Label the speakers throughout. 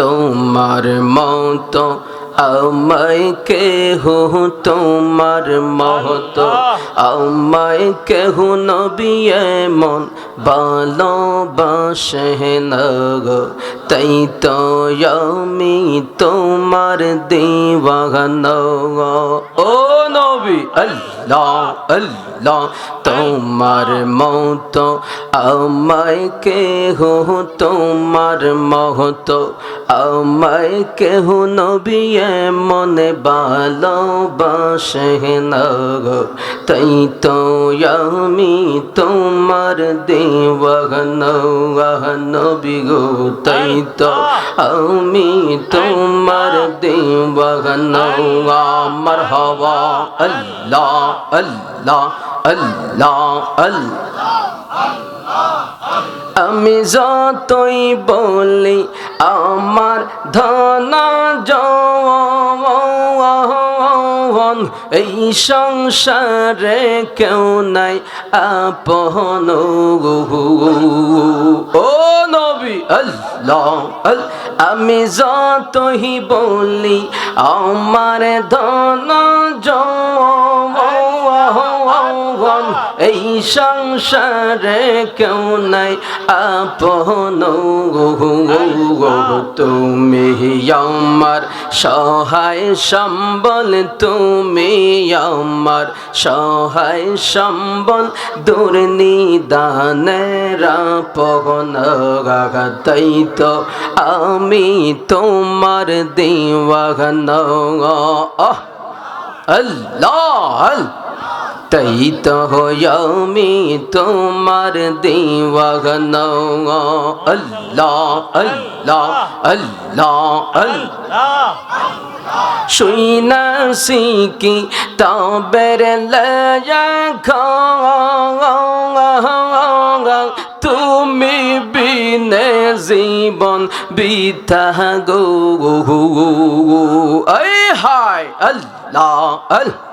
Speaker 1: তোমার মতো আমায় কেহ তোমার মতো আমায় কেহ নবী এমন ভালোবাসে না গো, তাই তো আমি তোমার দিওয়ানা। ও নবী আল্লাহ আল্লাহ, তোমার মতো আমায় কেহ তোমার মতো আমায় কেহ নবী এমন ভালোবাসে না গো, তাই তো আমি তোমার দিওয়ানা নবী গো, তাই তো আমি তোমার দিওয়ানা। মারহাবা আল্লাহ আল্লাহ আল্লাহ আল্লাহ। আমি যতই বলি আমার ধন যৌবন, এই সংসারে কেউ নাই আপন। ও নবী আল্লাহ আমি যতই বলি আমার ধন যৌবন, এই সংসারে কেউ নাই আপন। তুমি আমার সহায় সম্বল, তুমি আমার সহায় সম্বল, দুর্নিদানের আপন। তাই তো আমি তোমার দিওয়ানা। আল্লাহ তাই তো আমি তোমার দিওয়ানা। আল্লাহ আল্লাহ আল্লাহ আল্লাহ। শুইনা সিকি তবের লেখা, তুমি বিনে জীবন বৃথা গো। আয় হায় আল্লাহ আল্লাহ।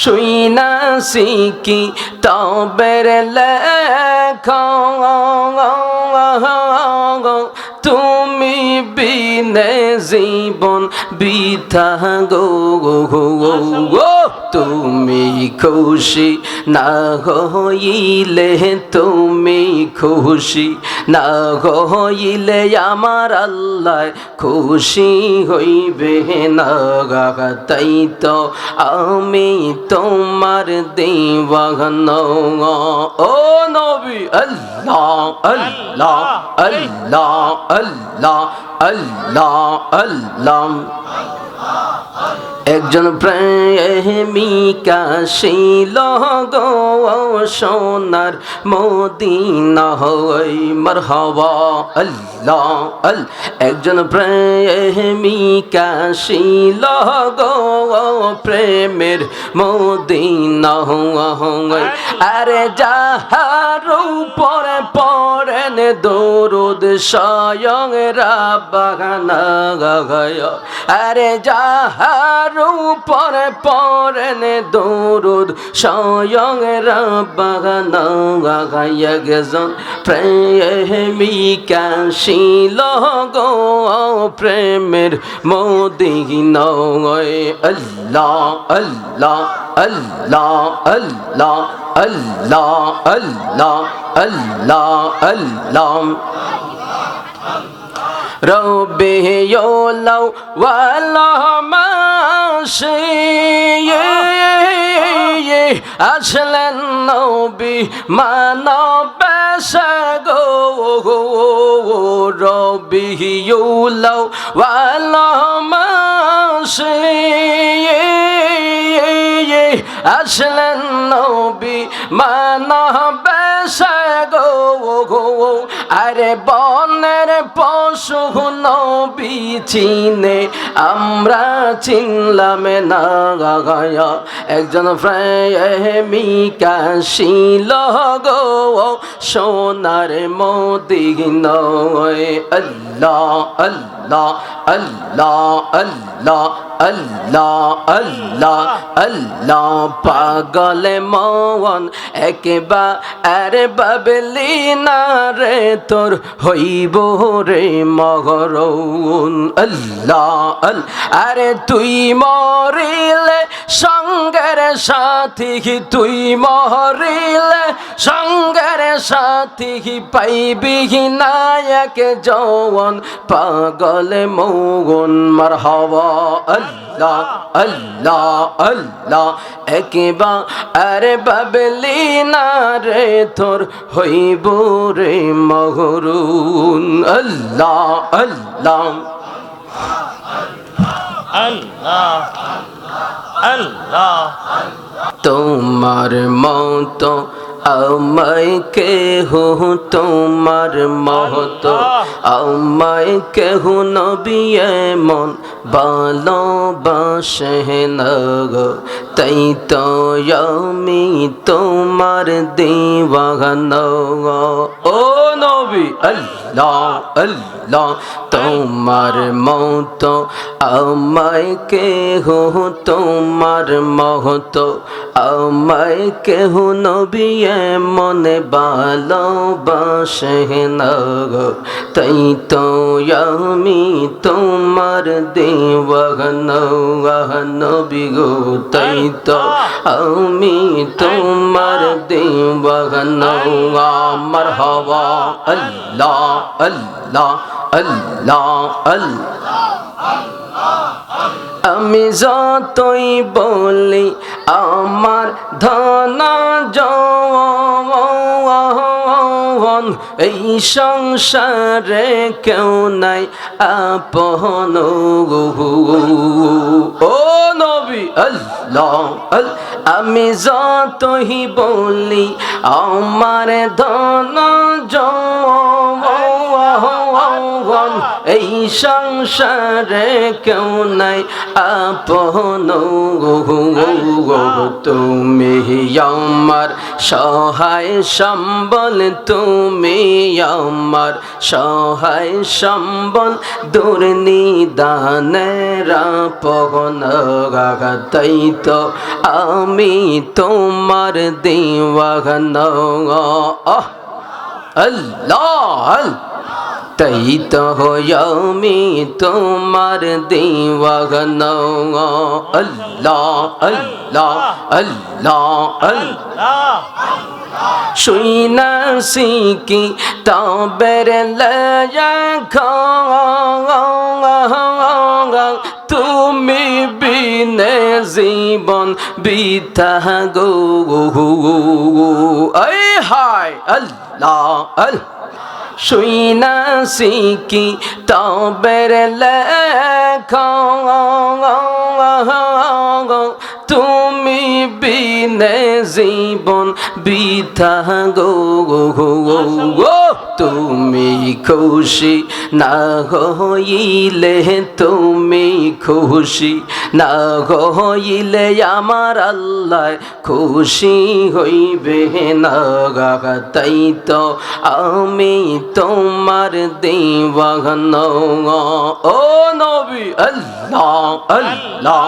Speaker 1: শুইনা সিকি তবের লেখা, তুমি বিনে জীবন বৃথা গো। তুমি খুশি না হইলে, তুমি খুশি না হইলে আমার আল্লাহ খুশি হইবে না। তাই তো আমি তোমার দিওয়ানা। ও নবী আল্লাহ আল্লাহ আল্লাহ আল্লাহ আল্লাহ আল্লাহ। একজন প্রেমিকা ছিল গো সোনার মদিনা হই। মারহাবা আল্লাহ আল্লাহ। একজন প্রেমিকা ছিল গো প্রেমের মদিনা হই। আরে যাহার উপরে পড়েন দরুদ স্বয়ং রাব্বানা গায়। আরে যাহার উপরে পড়েন দরুদ স্বয়ং রাব্বানা গায়। একজন প্রেমিকা ছিল গো প্রেমের মদিনা। আল্লাহ আল্লাহ আল্লাহ আল্লাহ আল্লাহ আল্লাহ আল্লাহ আল্লাহ। রবিউল আউয়াল মাসে আসলেন নবী মানবে সে গো। রবিউল আউয়াল মাসে আসলেন নবী মানবে সে গো। আরে বনের পশু নবী চিনে আমরা চিনলাম না গায়া। একজন প্রেমিকা ছিল গো সোনার মদিনা। আল্লাহ আল্লাহ আল্লাহ আল্লাহ আল্লাহ আল্লাহ আল্লাহ আল্লাহ পাগল মন একবারে বাবলি না রে তোর হইব রে মগরৌন আল্লাহ আরে তুই মরিলে সঙ্গের সাথী তুই মরিলে সঙ্গের সাথী পাইবি নায়ক যৌন পাগল মৌন মারহাবা আল্লাহ আল্লাহ আল্লাহ একবারে বাবলি না রে তোর হইব রে মগরুন আল্লাহ আল্লাহ
Speaker 2: আল্লাহ আল্লাহ
Speaker 1: তোমার মতো আমায় কেহ তোমার মহতো আমায় কেহ নবী এমন ভালোবাসে না গো তাই তো আমি তোমার দিওয়ানা ও নবী আল্লাহ আল্লাহ তোমার মতো আমায় কেহ তোমার মহতো আমায় কেহ নবী মনে ভালোবাসে না গো তাই তো আমি তোমার দিওয়ানা নবী গো তাই তো আমি তোমার দিওয়ানা মারহাবা আল্লাহ আল্লাহ আল্লাহ আল্লাহ আমি যতই বলি আমার ধন যৌবন এই সংসারে কেউ নাই আপন ও নবী আল্লাহ আমি যতই বলি আমার ধন যৌবন এই সংসারে কেউ নাই আপন তুমি আমার সহায় সম্বল তুমি আমার সহায় সম্বল দুর্নিদানের আপন তাই তো আমি তোমার দিওয়ানা আল্লাহ তাই তো আমি তোমার দিওয়ানা আল্লাহ আল্লাহ আল্লাহ আল্লাহ শুইনা সিকি তবের লয়া তুমি বিনে জীবন বিতা গো আই হায় আল্লাহ আল্লাহ শুইনা সিকি তবের লেখা তুমি বিনে জীবন বৃথা গো তুমি খুশি না হইলে তুমি খুশি না হইলে আমার আল্লাহ খুশি হইবে না তাই তো আমি তোমার দিওয়ানা ও নবী আল্লাহ আল্লাহ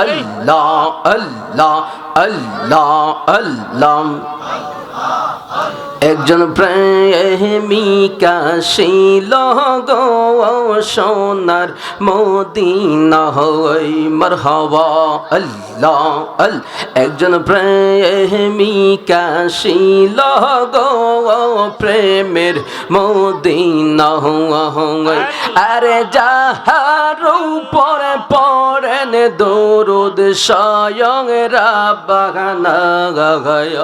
Speaker 1: আল্লাহ আল্লাহ আল্লাহ আল্লাহ একজন প্রেমিকা ছিল গো সোনার মদিনা হই মারহাবা আল্লাহ আল একজন প্রেমিকা ছিল গো প্রেমের মদিনা হই আরে যাহার উপরে পড়েন দরুদ স্বয়ং রাব্বানা গায়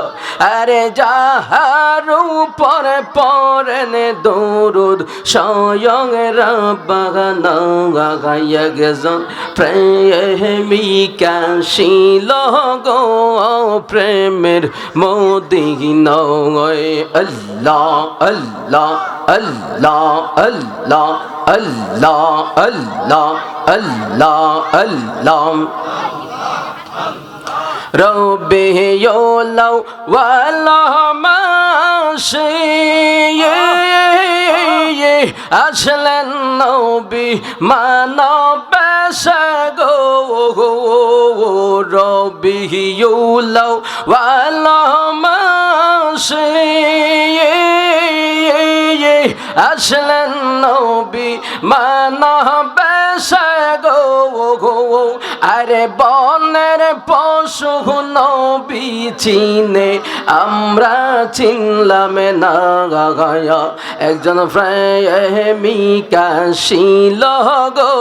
Speaker 1: আরে যাহার উপরে পড়েন দরুদ স্বয়ং রাব্বানা গায় একজন প্রেমিকা ছিল গো প্রেমের মদিনা আল্লাহ আল্লাহ আল্লাহ আল্লাহ আল্লাহ আল্লাহ আল্লাহ আল্লাহ রব্বি ইয়ালাউ ওয়ালা মা মাসে আসলেন নবী মানবে সে গো রবিউল আউয়াল মাসে আসলেন নবী মানবে সে গো আরে বনের পশু নবী চিনে আমরা চিনলাম না গায়া একজন প্রেমিকা ছিল গো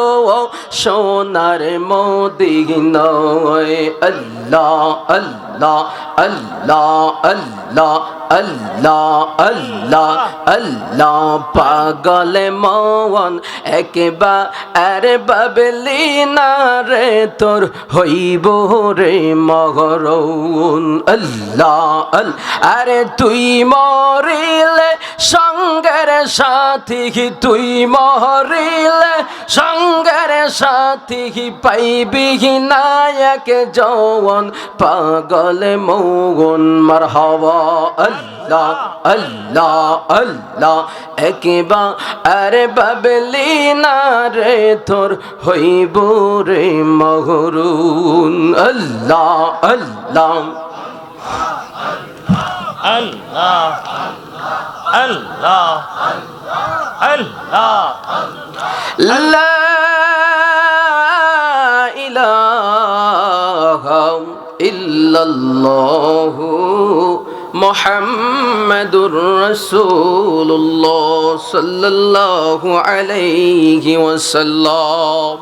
Speaker 1: সোনার মদিনায় আল্লাহ আল্লাহ আল্লাহ আল্লাহ আল্লাহ আল্লাহ আল্লাহ পাগল মন একবারে বাবলি না রে তোর হইব রে মগরৌন আল্লাহ আরে তুই মরিলে সঙ্গের সাথী তুই মরিলে সঙ্গের সাথী পাইবি নায়ক যৌবন পাগল মৌন মারহাবা আল্লাহ আল্লাহ আল্লাহ একবারে বাবলি না রে তোর হইব রে মগরুন আল্লাহ আল্লাহ
Speaker 2: আল্লাহ আল্লাহ আল্লাহ
Speaker 1: লা ইলাহা ইল্লাল্লাহু মুহাম্মাদুর রাসূলুল্লাহ সাল্লাল্লাহু আলাইহি ওয়াসাল্লাম।